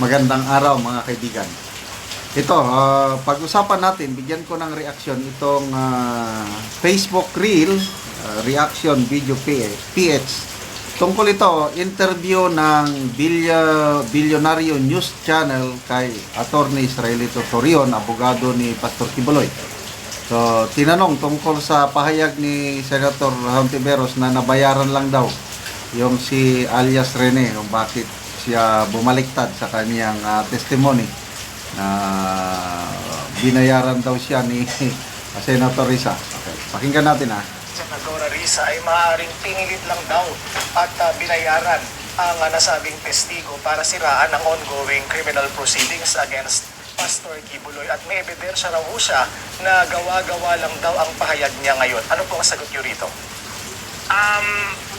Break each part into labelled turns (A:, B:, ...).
A: Magandang araw mga kaibigan. Ito, pag-usapan natin, bigyan ko ng reaksyon itong Facebook Reel, Reaction Video PH. Tungkol ito, interview ng Bilyonaryo News Channel kay Attorney Israelito Torion, abogado ni Pastor Kibuloy. So, tinanong tungkol sa pahayag ni Senator Hontiveros na nabayaran lang daw yung si alias Rene, kung bakit siya bumaliktad sa kanyang testimony na binayaran daw siya ni Senator Risa. Okay, pakinggan natin
B: Senadora Risa ay maaaring pinilit lang daw at binayaran ang nasabing testigo para siraan ang ongoing criminal proceedings against Pastor Kibuloy at may ebidensya raw siya na gawa-gawa lang daw ang pahayag niya ngayon. Ano po ang sagot niyo rito?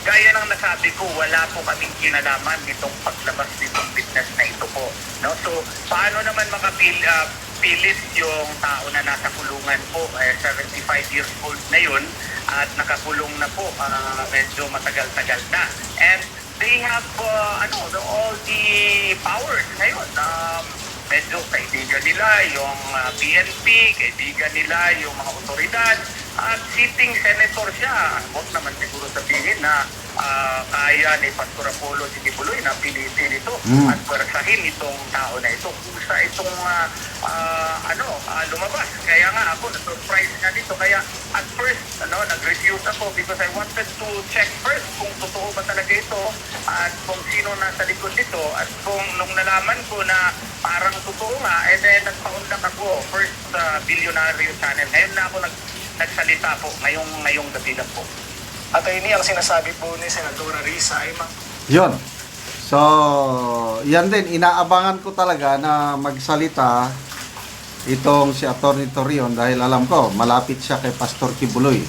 C: Gaya ng nasabi ko, wala po kaming kinalaman nitong paglabas nitong witness na ito po. No? So, paano naman makapilit yung tao na nasa kulungan po, 75 years old na yun, at nakakulong na po, medyo matagal-tagal na. And they have all the powers ngayon. Medyo kaibigan nila yung PNP, kaibigan nila yung mga otoridad, at sitting senator siya. Huwag naman siguro sabihin na kaya ni Pastor Apollo si Kibuloy na pilitin ito at pwersahin itong tao na ito kung sa itong lumabas. Kaya nga ako na-surprise nga dito. Kaya at first, nag-refuse ako because I wanted to check first kung totoo ba talaga ito at kung sino nasa likod nito. At kung nung nalaman ko na parang totoo nga, then nagpaundak ako first Bilyonaryo Channel. Ngayon na ako nagsalita po ngayong gabi lang po.
B: At ini ang sinasabi po ni Senadora Risa ay
A: Yun. So, yan din, inaabangan ko talaga na magsalita itong si Attorney Torion dahil alam ko, malapit siya kay Pastor Kibuloy.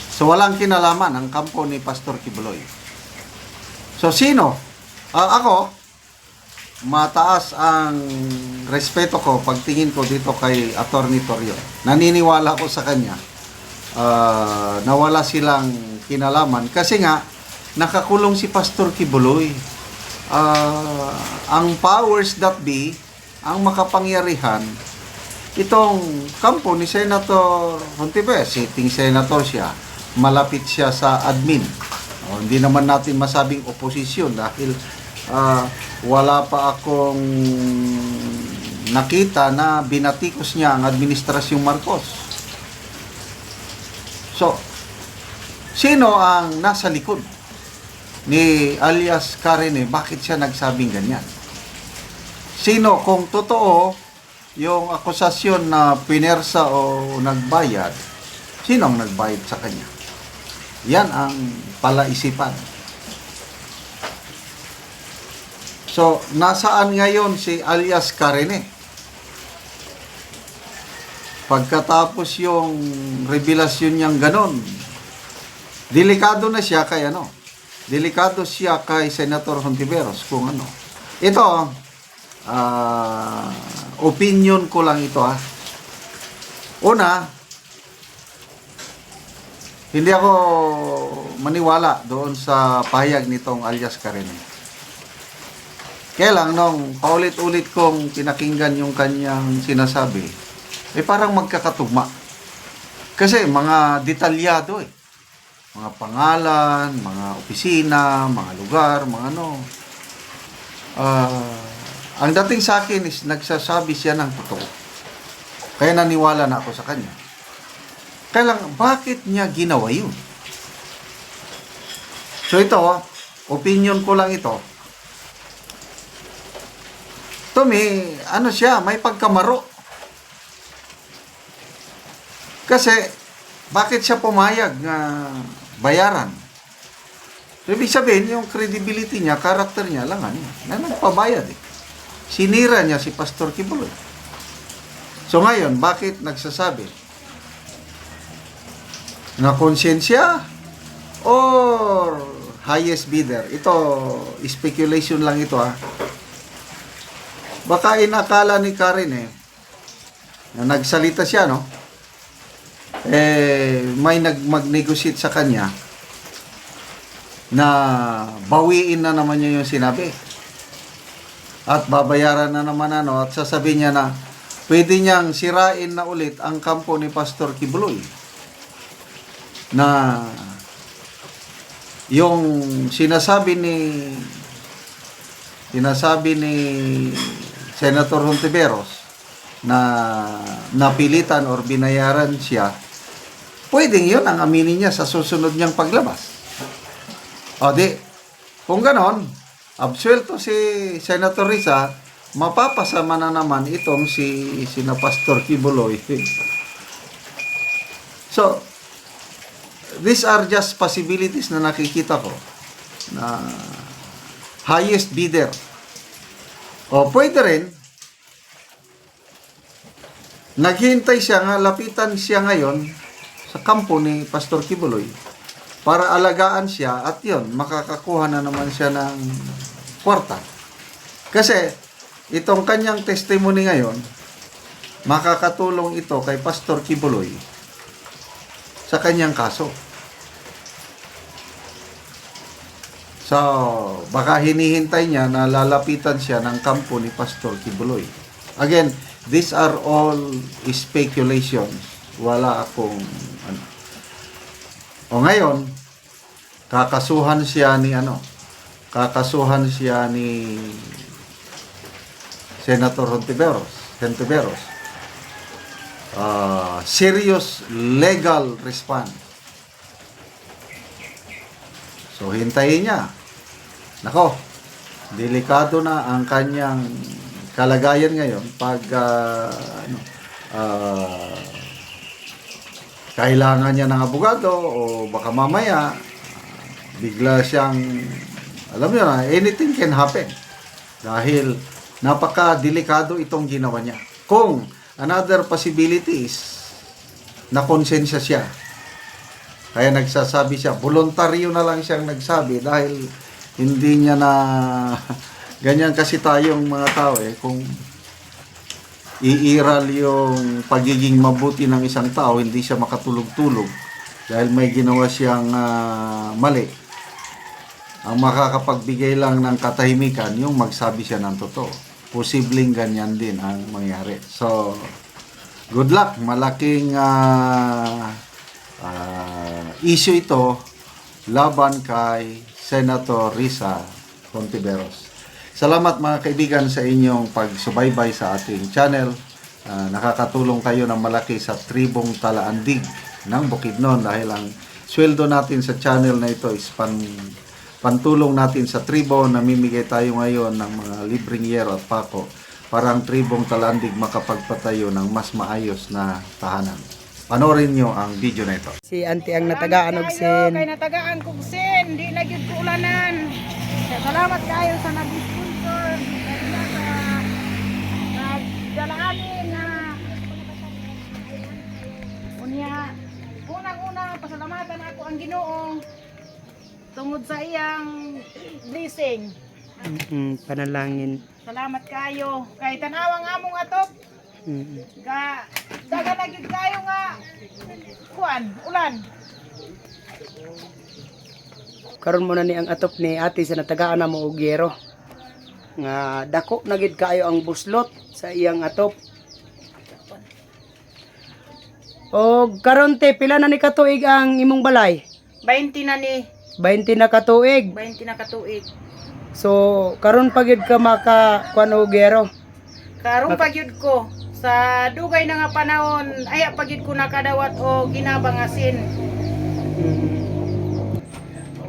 A: So, walang kinalaman ang kampo ni Pastor Kibuloy. So, sino? Ako, mataas ang respeto ko pagtingin ko dito kay Attorney Torion. Naniniwala ko sa kanya na wala silang kinalaman kasi nga nakakulong si Pastor Kibuloy. Ang powers that be, ang makapangyarihan, itong kampo ni Senator Hontiveros, sitting senator siya, malapit siya sa admin. Hindi naman natin masabing oposisyon dahil wala pa akong nakita na binatikos niya ang administrasyong Marcos. So, sino ang nasa likod ni alias Karine? Bakit siya nagsabing ganyan? Sino, kung totoo yung akusasyon na pinersa o nagbayad, sino ang nagbayad sa kanya? Yan ang palaisipan. So, nasaan ngayon si alias Karine? Pagkatapos yung revelasyon niyang ganon, delikado na siya kay delikado siya kay Senator Hontiveros kung ano. Ito, opinion ko lang ito Una, hindi ako maniwala doon sa pahayag nitong alias Karine. Kaya lang, nung paulit-ulit kong pinakinggan yung kanyang sinasabi, parang magkakatugma. Kasi mga detalyado mga pangalan, mga opisina, mga lugar, mga ang dating sa akin is nagsasabi siya ng totoo. Kaya naniwala na ako sa kanya. Kaya lang, bakit niya ginawa yun? So ito, opinion ko lang ito. May may pagkamaro. Kasi, bakit siya pumayag na bayaran? So, ibig sabihin, yung credibility niya, karakter niya, lang na nagpabayad Sinira niya si Pastor Kibuloy. So, ngayon, bakit nagsasabi? Na konsensya or highest bidder? Ito, speculation lang ito Baka inakala ni Karen na nagsalita siya, may mag-negotiate sa kanya na bawiin na naman niya yung sinabi. At babayaran na naman at sasabihin niya na pwede niyang sirain na ulit ang kampo ni Pastor Kibuloy. Na yung sinasabi ni Senator Hontiveros na napilitan or binayaran siya, pwedeng yun ang aminin niya sa susunod niyang paglabas. O di, kung ganon, absuelto si Senator Risa, mapapasama na naman itong si na Pastor Kibuloy. So, these are just possibilities na nakikita ko na highest bidder. O pwede rin, naghihintay siya nga, lapitan siya ngayon sa kampo ni Pastor Kibuloy para alagaan siya at yun, makakakuha na naman siya ng kwarta. Kasi itong kanyang testimony ngayon, makakatulong ito kay Pastor Kibuloy sa kanyang kaso. So, baka hinihintay niya na lalapitan siya ng kampo ni Pastor Kibuloy. Again, these are all speculations. Wala akong ano. O ngayon, kakasuhan siya ni Senator Hontiveros. Serious legal response. So, hintayin niya. Nako, delikado na ang kanyang kalagayan ngayon pag kailangan niya ng abogado o baka mamaya bigla siyang, alam niyo na, anything can happen. Dahil napaka-delikado itong ginawa niya. Kung another possibility is na konsensya siya. Kaya nagsasabi siya, voluntaryo na lang siyang nagsabi dahil hindi niya na ganyan kasi tayong mga tao kung iiral yung pagiging mabuti ng isang tao, hindi siya makatulog-tulog dahil may ginawa siyang mali. Ang makakapagbigay lang ng katahimikan yung magsabi siya ng totoo. Posibleng ganyan din ang mangyari. So, good luck. Malaking issue ito laban kay Senator Risa Hontiveros. Salamat mga kaibigan sa inyong pagsubaybay sa ating channel. Nakakatulong kayo ng malaki sa tribong Talaandig ng Bukidnon dahil ang sweldo natin sa channel na ito is pantulong natin sa tribo. Namimigay tayo ngayon ng mga libreng yero at pako para ang tribong Talaandig makapagpatayo ng mas maayos na tahanan. Panorin nyo ang video na ito.
D: Si Auntie ang natagaan og sin.
E: Kay natagaan kog sin, di na gyud ko ulanan. Salamat kayo sa nag-sponsor. Nagdalaanin na unya. Unang-una pasalamatan ako ang Ginoo tungod sa iyang blessing.
D: Panalangin.
E: Salamat kayo kay tanawang among atop. Daga na gyud kayo nga kuan ulan.
D: Karon mo na ni ang atop ni ate sa natagaan na mo og yero. Nga dako na gid kayo ang buslot sa iyang atop. Og karon te pila na ni katuig ang imong balay?
E: 20 na ni,
D: 20 na katuig.
E: 20 na katuig.
D: So karon pa gid ka maka kuan og yero.
E: Karon pagyud ko sa dugay na nga panahon ay pagyud ko nakadawat o ginabangasin.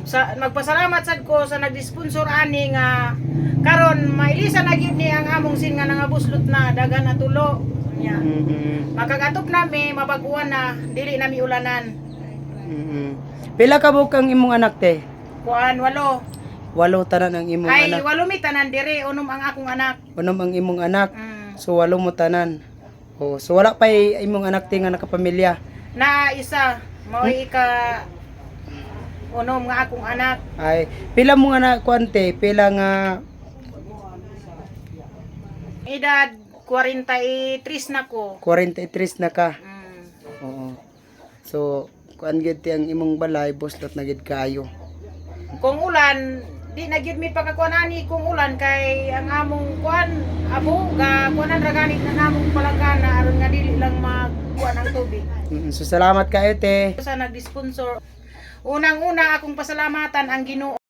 E: Sa magpasalamat sad ko sa nagdi-sponsor ani nga karon mailisa na gyud ni ang among sin nga nangabuslot na dagan na tulo nya. Makagatop nami mabaguan na dili nami ulanan.
D: Pila ka buok ang imong anak te?
E: Kuan
D: 8
E: 8.
D: tanan ang imong
E: Ay
D: anak.
E: 8 mi tanan dire unom ang akong anak.
D: Unom ang imong anak.
E: Mm.
D: So 8 mo tanan. Oh, so wala pa imong anak te nga nakapamilya.
E: Na isa mao ika unom nga akong anak.
D: Ay pila mo nga na kuante, pila nga
E: Edad 43 na ko.
D: 43 na ka.
E: Mm.
D: Oo. So kuan gid ti ang imong balay buslot na gid kayo.
E: kung ulan di na gyud mi pagkakuan ani kung ulan kay ang among kuan abo ga kuanan ra ganit na namong palangkana aron nga dili lang magkuan ang tubig.
D: So salamat kayo te.
E: Sa nagdi-sponsor, unang-una akong pasalamatan ang Ginoo